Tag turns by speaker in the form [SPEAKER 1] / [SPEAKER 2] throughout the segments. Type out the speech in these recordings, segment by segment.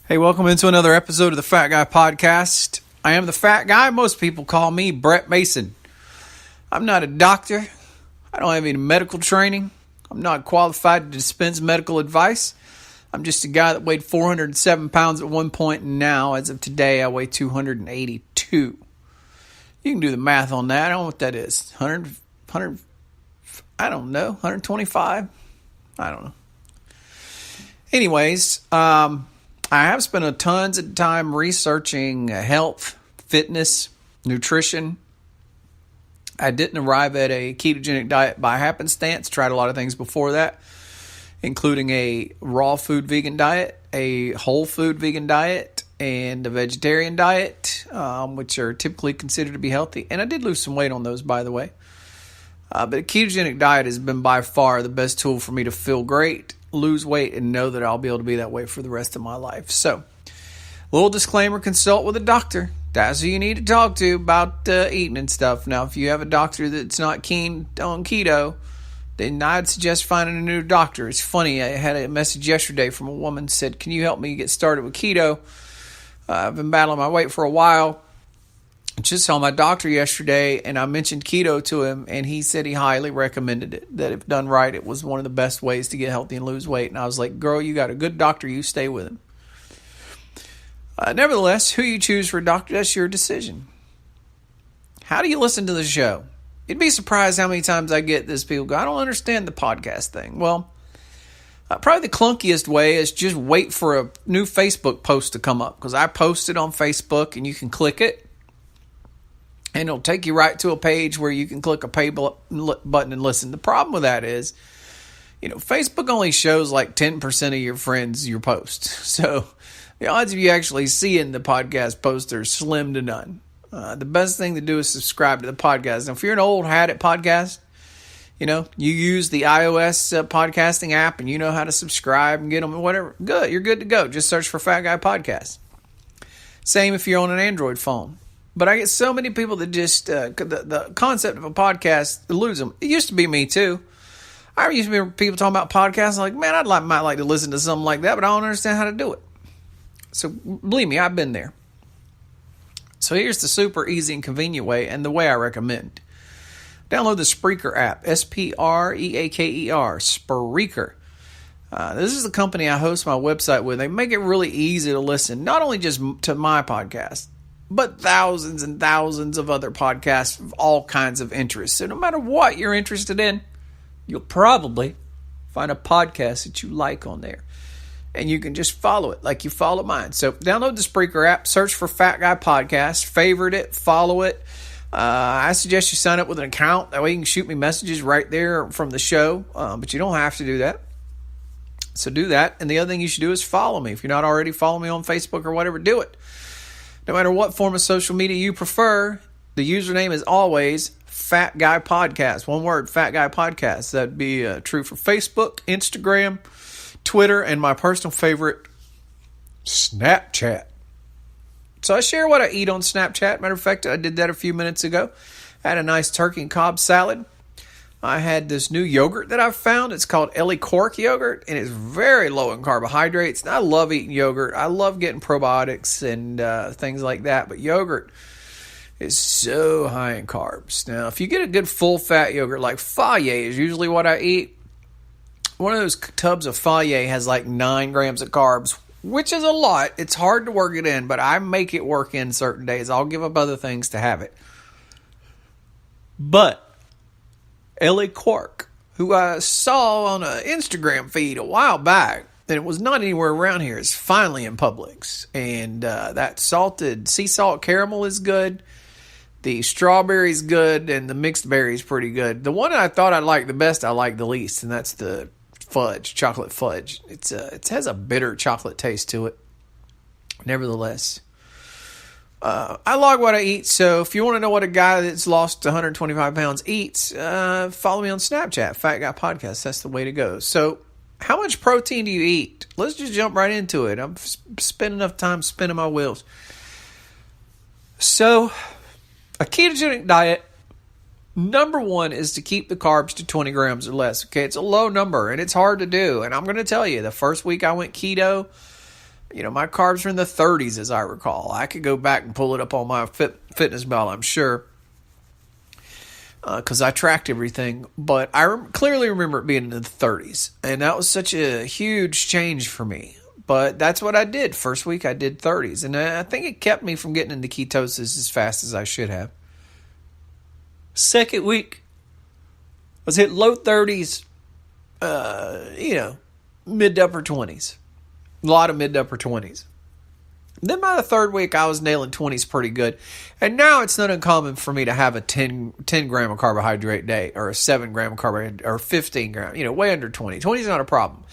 [SPEAKER 1] Hey, welcome into another episode of the Fat Guy Podcast. I am the Fat Guy. Most people call me Brett Mason. I'm not a doctor. I don't have any medical training. I'm not qualified to dispense medical advice. I'm just a guy that weighed 407 pounds at one point, and now, as of today, I weigh 282. You can do the math on that. I don't know what that is. 100, I don't know, 125? I don't know. Anyways, I have spent tons of time researching health, fitness, nutrition. I didn't arrive at a ketogenic diet by happenstance. Tried a lot of things before that, including a raw food vegan diet, a whole food vegan diet, and a vegetarian diet, which are typically considered to be healthy. And I did lose some weight on those, by the way. But a ketogenic diet has been by far the best tool for me to feel great, lose weight, and know that I'll be able to be that way for the rest of my life. So, little disclaimer, consult with a doctor. That's who you need to talk to about eating and stuff. Now, if you have a doctor that's not keen on keto, then I'd suggest finding a new doctor. It's funny, I had a message yesterday from a woman said, can you help me get started with keto? I've been battling my weight for a while. Just saw my doctor yesterday, and I mentioned keto to him, and he said he highly recommended it, that if done right, it was one of the best ways to get healthy and lose weight. And I was like, girl, you got a good doctor. You stay with him. Nevertheless, who you choose for a doctor, that's your decision. How do you listen to the show? You'd be surprised how many times I get this. People go, I don't understand the podcast thing. Well, probably the clunkiest way is just wait for a new Facebook post to come up, because I post it on Facebook, and you can click it. And it'll take you right to a page where you can click a pay button and listen. The problem with that is, Facebook only shows like 10% of your friends your post. So the odds of you actually seeing the podcast post are slim to none. The best thing to do is subscribe to the podcast. Now, if you're an old hat at podcast, you use the iOS podcasting app and you know how to subscribe and get them, whatever. Good, you're good to go. Just search for Fat Guy Podcast. Same if you're on an Android phone. But I get so many people that just, the concept of a podcast eludes them. It used to be me too. I used to be people talking about podcasts. I'm like, man, might like to listen to something like that, but I don't understand how to do it. So believe me, I've been there. So here's the super easy and convenient way, and the way I recommend. Download the Spreaker app, Spreaker, Spreaker. This is the company I host my website with. They make it really easy to listen, not only just to my podcast, but thousands and thousands of other podcasts of all kinds of interests. So no matter what you're interested in, you'll probably find a podcast that you like on there. And you can just follow it like you follow mine. So download the Spreaker app, search for Fat Guy Podcast, favorite it, follow it. I suggest you sign up with an account. That way you can shoot me messages right there from the show. But you don't have to do that. So do that. And the other thing you should do is follow me. If you're not already following me on Facebook or whatever, do it. No matter what form of social media you prefer, the username is always Fat Guy Podcast. One word, Fat Guy Podcast. That'd be true for Facebook, Instagram, Twitter, and my personal favorite, Snapchat. So I share what I eat on Snapchat. Matter of fact, I did that a few minutes ago. I had a nice turkey and Cobb salad. I had this new yogurt that I've found. It's called Ellie Cork yogurt, and it's very low in carbohydrates. And I love eating yogurt. I love getting probiotics and things like that. But yogurt is so high in carbs. Now, if you get a good full-fat yogurt, like Fage is usually what I eat. One of those tubs of Fage has like 9 grams of carbs, which is a lot. It's hard to work it in, but I make it work in certain days. I'll give up other things to have it. But Ellie Cork, who I saw on an Instagram feed a while back, and it was not anywhere around here, is finally in Publix. And that salted sea salt caramel is good. The strawberry's good, and the mixed berry's pretty good. The one I thought I liked the best, I like the least, and that's the fudge, chocolate fudge. It has a bitter chocolate taste to it. Nevertheless, I log what I eat, so if you want to know what a guy that's lost 125 pounds eats, follow me on Snapchat, Fat Guy Podcast. That's the way to go. So how much protein do you eat? Let's just jump right into it. I've spent enough time spinning my wheels. So a ketogenic diet, number one is to keep the carbs to 20 grams or less. Okay, it's a low number, and it's hard to do. And I'm going to tell you, the first week I went keto, My carbs are in the 30s, as I recall. I could go back and pull it up on my fitness belt, I'm sure, because I tracked everything. But I clearly remember it being in the 30s, and that was such a huge change for me. But that's what I did. First week, I did 30s, and I think it kept me from getting into ketosis as fast as I should have. Second week, I was hitting low 30s, mid to upper 20s. A lot of mid to upper 20s. Then by the third week, I was nailing 20s pretty good. And now it's not uncommon for me to have a 10 gram of carbohydrate day, or a 7 gram of carbohydrate, or 15 gram, way under 20. 20 is not a problem.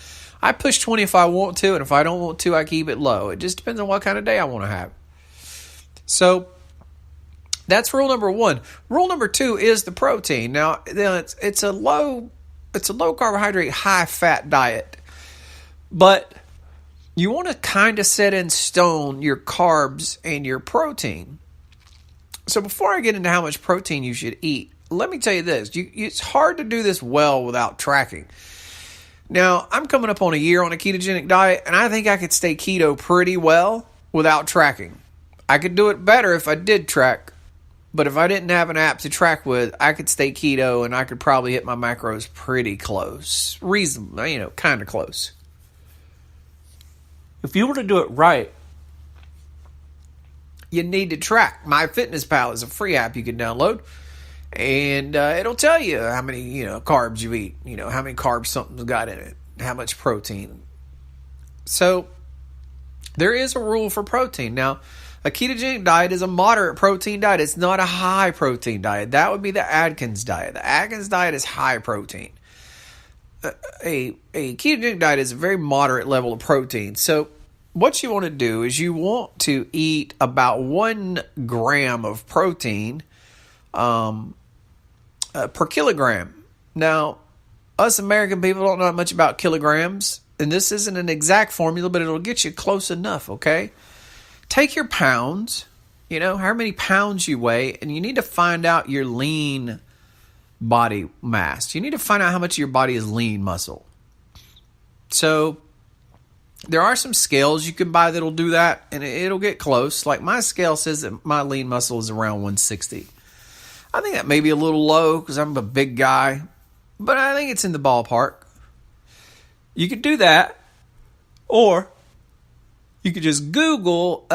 [SPEAKER 1] I push 20 if I want to, and if I don't want to, I keep it low. It just depends on what kind of day I want to have. So that's rule number 1. Rule number 2 is the protein. Now, it's a low carbohydrate, high fat diet, but you want to kind of set in stone your carbs and your protein. So before I get into how much protein you should eat, let me tell you this. It's hard to do this well without tracking. Now, I'm coming up on a year on a ketogenic diet, and I think I could stay keto pretty well without tracking. I could do it better if I did track, but if I didn't have an app to track with, I could stay keto, and I could probably hit my macros pretty close. Reasonable, kind of close. If you were to do it right, you need to track. MyFitnessPal is a free app you can download, and it'll tell you how many carbs you eat, how many carbs something's got in it, how much protein. So there is a rule for protein. Now, a ketogenic diet is a moderate protein diet. It's not a high protein diet. That would be the Atkins diet. The Atkins diet is high protein. A ketogenic diet is a very moderate level of protein. So what you want to do is you want to eat about 1 gram of protein per kilogram. Now, us American people don't know much about kilograms, and this isn't an exact formula, but it'll get you close enough, okay? Take your pounds, how many pounds you weigh, and you need to find out your lean body mass. You need to find out how much of your body is lean muscle. So there are some scales you can buy that'll do that, and it'll get close. Like my scale says that my lean muscle is around 160. I think that may be a little low because I'm a big guy, but I think it's in the ballpark. You could do that, or you could just Google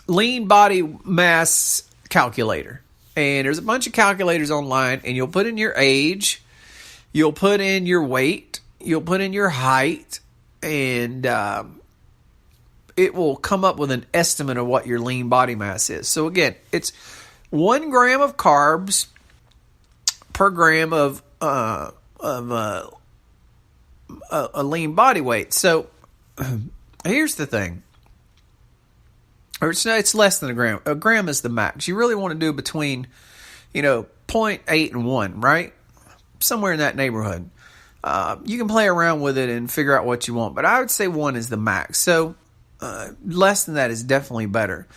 [SPEAKER 1] lean body mass calculator. And there's a bunch of calculators online, and you'll put in your age, you'll put in your weight, you'll put in your height, and it will come up with an estimate of what your lean body mass is. So again, it's 1 gram of carbs per gram of a lean body weight. So here's the thing. Or it's less than a gram. A gram is the max. You really want to do between, 0.8 and 1, right? Somewhere in that neighborhood. You can play around with it and figure out what you want, but I would say 1 is the max. So less than that is definitely better.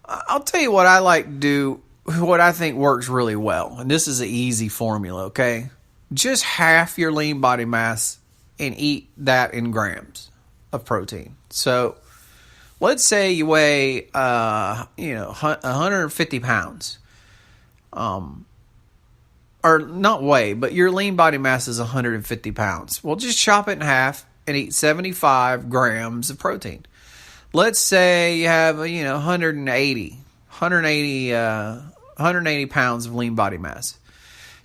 [SPEAKER 1] I'll tell you what I like to do, what I think works really well. And this is an easy formula, okay? Just half your lean body mass and eat that in grams of protein. So let's say you weigh, 150 pounds. Or not weigh, but your lean body mass is 150 pounds. Well, just chop it in half and eat 75 grams of protein. Let's say you have, 180 pounds of lean body mass.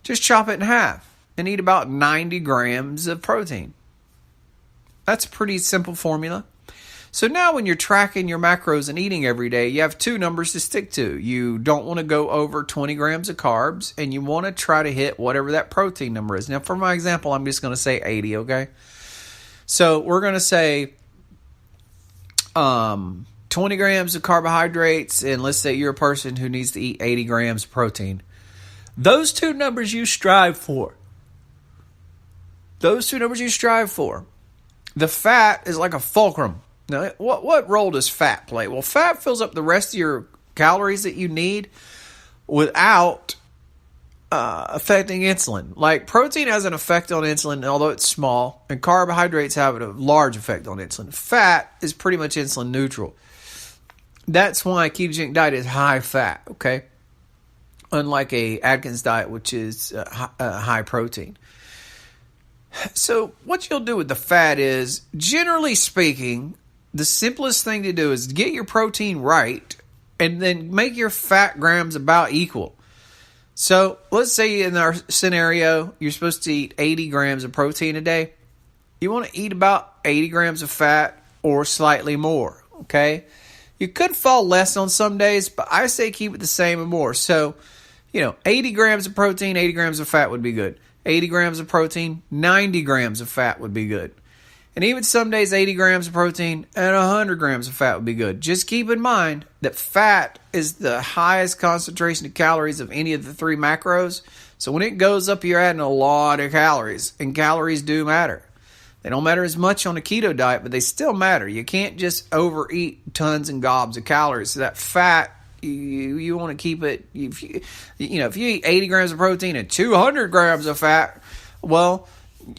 [SPEAKER 1] Just chop it in half and eat about 90 grams of protein. That's a pretty simple formula. So now when you're tracking your macros and eating every day, you have 2 numbers to stick to. You don't want to go over 20 grams of carbs, and you want to try to hit whatever that protein number is. Now, for my example, I'm just going to say 80, okay? So we're going to say 20 grams of carbohydrates, and let's say you're a person who needs to eat 80 grams of protein. Those 2 numbers you strive for. The fat is like a fulcrum. Now, what role does fat play? Well, fat fills up the rest of your calories that you need without affecting insulin. Like protein has an effect on insulin, although it's small, and carbohydrates have a large effect on insulin. Fat is pretty much insulin neutral. That's why a ketogenic diet is high fat, okay? Unlike a Atkins diet, which is high protein. So what you'll do with the fat is, generally speaking, the simplest thing to do is get your protein right and then make your fat grams about equal. So let's say in our scenario, you're supposed to eat 80 grams of protein a day. You want to eat about 80 grams of fat or slightly more, okay? You could fall less on some days, but I say keep it the same or more. So, 80 grams of protein, 80 grams of fat would be good. 80 grams of protein, 90 grams of fat would be good. And even some days, 80 grams of protein and 100 grams of fat would be good. Just keep in mind that fat is the highest concentration of calories of any of the three macros. So when it goes up, you're adding a lot of calories. And calories do matter. They don't matter as much on a keto diet, but they still matter. You can't just overeat tons and gobs of calories. So that fat, you want to keep it. If you eat 80 grams of protein and 200 grams of fat, well,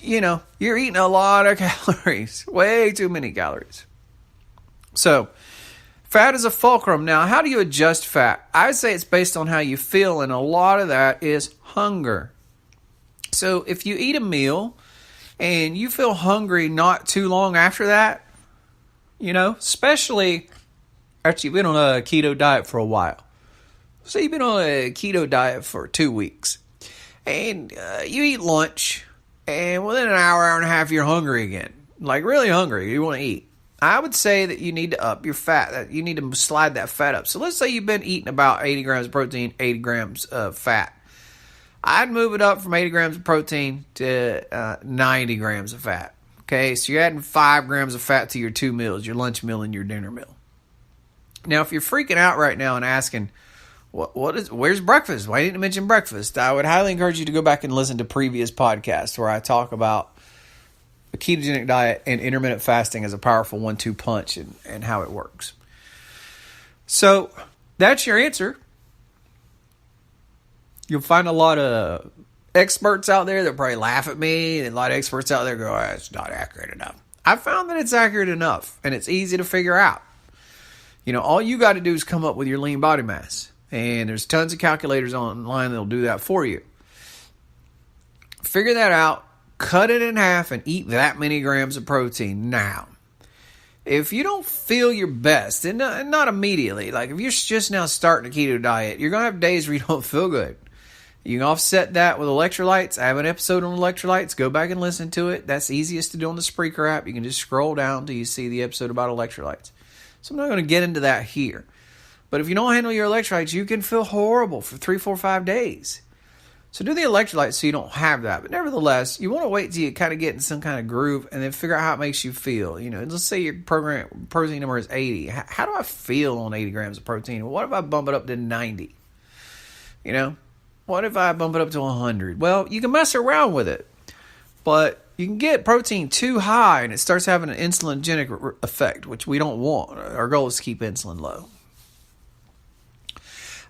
[SPEAKER 1] you're eating a lot of calories, way too many calories. So, fat is a fulcrum. Now, how do you adjust fat? I say it's based on how you feel, and a lot of that is hunger. So, if you eat a meal and you feel hungry not too long after that, especially after you've been on a keto diet for a while. So, you've been on a keto diet for 2 weeks, and you eat lunch. And within an hour and a half, you're hungry again. Like really hungry. You want to eat. I would say that you need to up your fat. That you need to slide that fat up. So let's say you've been eating about 80 grams of protein, 80 grams of fat. I'd move it up from 80 grams of protein to 90 grams of fat. Okay, so you're adding 5 grams of fat to your 2 meals, your lunch meal and your dinner meal. Now, if you're freaking out right now and asking, where's breakfast? Why didn't you mention breakfast? I would highly encourage you to go back and listen to previous podcasts where I talk about a ketogenic diet and intermittent fasting as a powerful 1-2 punch and how it works. So that's your answer. You'll find a lot of experts out there that probably laugh at me, and a lot of experts out there go, it's not accurate enough. I found that it's accurate enough, and it's easy to figure out. All you got to do is come up with your lean body mass. And there's tons of calculators online that'll do that for you. Figure that out, cut it in half, and eat that many grams of protein now. If you don't feel your best, and not immediately, like if you're just now starting a keto diet, you're going to have days where you don't feel good. You can offset that with electrolytes. I have an episode on electrolytes. Go back and listen to it. That's easiest to do on the Spreaker app. You can just scroll down till you see the episode about electrolytes. So I'm not going to get into that here. But if you don't handle your electrolytes, you can feel horrible for 3, 4, 5 days. So do the electrolytes so you don't have that. But nevertheless, you want to wait till you kind of get in some kind of groove and then figure out how it makes you feel. Let's say your protein number is 80. How do I feel on 80 grams of protein? What if I bump it up to 90? What if I bump it up to 100? Well, you can mess around with it. But you can get protein too high and it starts having an insulinogenic effect, which we don't want. Our goal is to keep insulin low.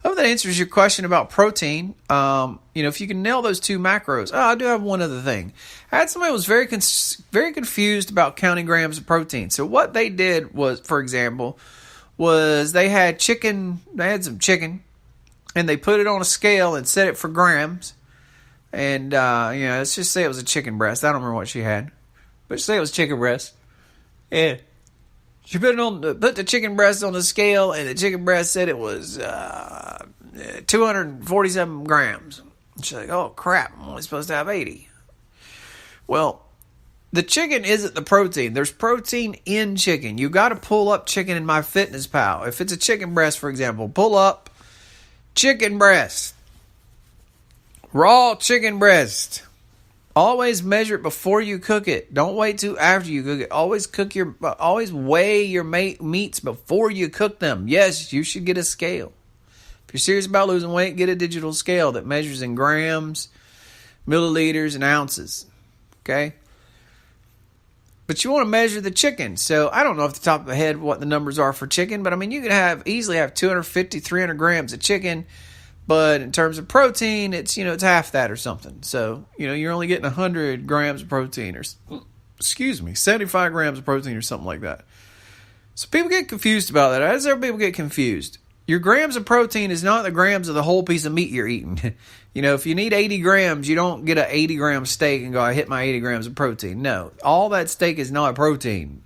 [SPEAKER 1] I hope that answers your question about protein. If you can nail those 2 macros. I do have one other thing. I had somebody who was very confused about counting grams of protein. So what they did was, for example, they had chicken. They had some chicken, and they put it on a scale and set it for grams. And let's just say it was a chicken breast. I don't remember what she had, but say it was chicken breast. And she put the chicken breast on the scale, and the chicken breast said it was 247 grams. She's like, oh, crap, I'm only supposed to have 80. Well, the chicken isn't the protein. There's protein in chicken. You got to pull up chicken in MyFitnessPal. If it's a chicken breast, for example, pull up chicken breast. Raw chicken breast. Always measure it before you cook it. Don't wait till after you cook it. Always weigh your meats before you cook them. Yes, you should get a scale. If you're serious about losing weight, get a digital scale that measures in grams, milliliters, and ounces. Okay? But you want to measure the chicken. So I don't know off the top of my head what the numbers are for chicken, but you can easily have 250, 300 grams of chicken. But in terms of protein, it's half that or something. So, you're only getting 100 grams of protein 75 grams of protein or something like that. So people get confused about that. As people get confused, your grams of protein is not the grams of the whole piece of meat you're eating. If you need 80 grams, you don't get an 80 gram steak and go, I hit my 80 grams of protein. No, all that steak is not protein.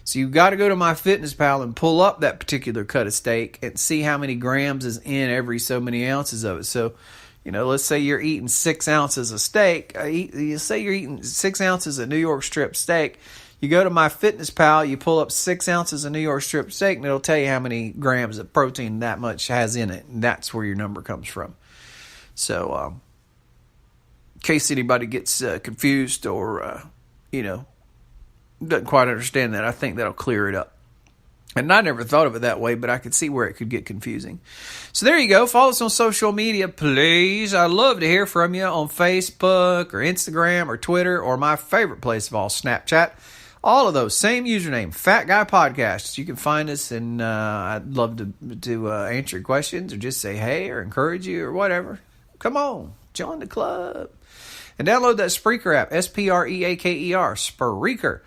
[SPEAKER 1] So you've got to go to MyFitnessPal and pull up that particular cut of steak and see how many grams is in every so many ounces of it. So, let's say you're eating 6 ounces of steak. You say you're eating 6 ounces of New York strip steak. You go to MyFitnessPal, you pull up 6 ounces of New York strip steak, and it'll tell you how many grams of protein that much has in it. And that's where your number comes from. So, in case anybody gets confused or, doesn't quite understand that, I think that'll clear it up. And I never thought of it that way, but I could see where it could get confusing. So there you go. Follow us on social media, please. I'd love to hear from you on Facebook or Instagram or Twitter or my favorite place of all, Snapchat. All of those, same username, Fat Guy Podcast. You can find us, and I'd love to answer your questions or just say hey or encourage you or whatever. Come on, join the club. And download that Spreaker app, Spreaker, Spreaker.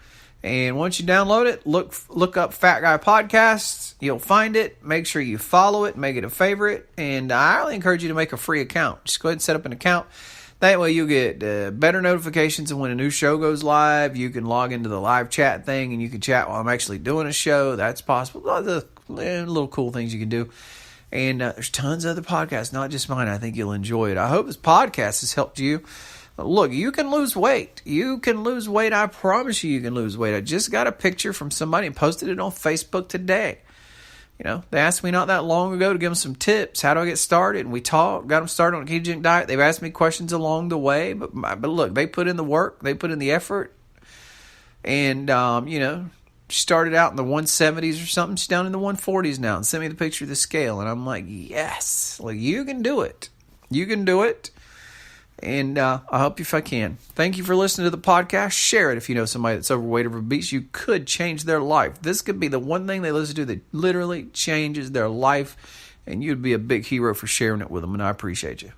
[SPEAKER 1] And once you download it, look up Fat Guy Podcasts. You'll find it. Make sure you follow it. Make it a favorite. And I highly encourage you to make a free account. Just go ahead and set up an account. That way you'll get better notifications of when a new show goes live. You can log into the live chat thing, and you can chat while I'm actually doing a show. That's possible. The little cool things you can do. And there's tons of other podcasts, not just mine. I think you'll enjoy it. I hope this podcast has helped you. Look, you can lose weight. You can lose weight. I promise you can lose weight. I just got a picture from somebody and posted it on Facebook today. They asked me not that long ago to give them some tips. How do I get started? And we talked, got them started on a ketogenic diet. They've asked me questions along the way. But look, they put in the work. They put in the effort. And, she started out in the 170s or something. She's down in the 140s now and sent me the picture of the scale. And I'm like, yes, you can do it. You can do it. And I'll help you if I can. Thank you for listening to the podcast. Share it if you know somebody that's overweight or obese. You could change their life. This could be the one thing they listen to that literally changes their life. And you'd be a big hero for sharing it with them. And I appreciate you.